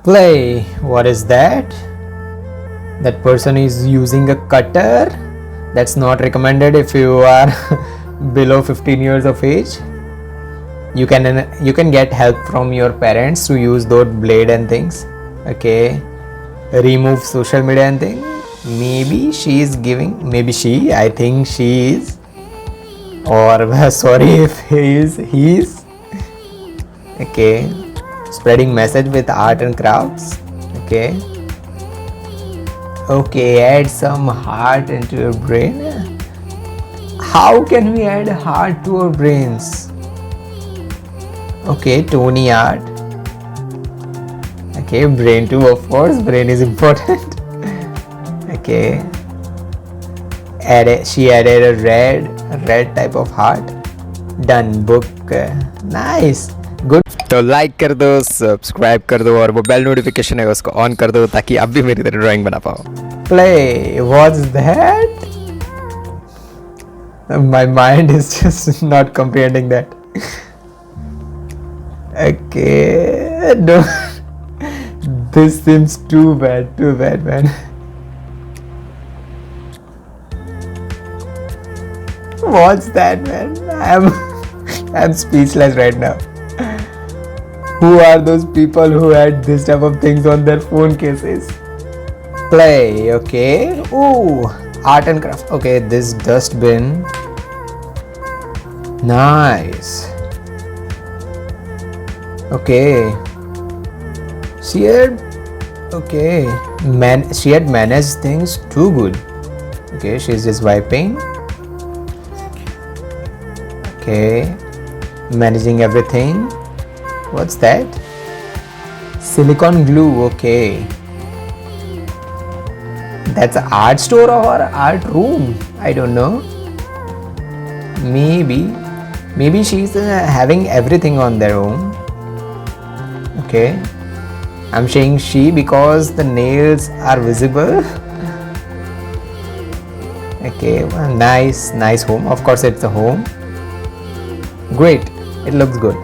Play. What is that? That person is using a cutter. That's not recommended if you are below 15 years of age. You can get help from your parents to use those blade and things. Okay. Remove social media and thing. Maybe she is giving. Maybe she. I think she is. Or sorry if he is. Okay. Spreading message with art and crafts. Okay. Okay, add some heart into your brain. How can we add heart to our brains? Okay, Tony art. Okay, brain too, of course. Brain is important. Okay. She added a red type of heart. Done. Book. Nice. Good. तो like कर दो, subscribe कर दो और वो bell notification है उसको on कर दो ताकि आप भी मेरी तरह ड्राइंग बना पाओ. Play. What's that? My mind is just not comprehending that. Okay. No. This seems too bad, man. What's that, man? I'm speechless right now. Who are those people who had this type of things on their phone cases? Play, okay. Ooh, art and craft. Okay, this dustbin. Nice. Okay. She had managed things too good. Okay, she's just wiping. Okay, managing everything. What's that? Silicone glue. Okay, that's an art store or art room. I don't know. Maybe she's having everything on their own. Okay, I'm saying she because the nails are visible. Okay, well, nice home. Of course, it's a home. Great, it looks good.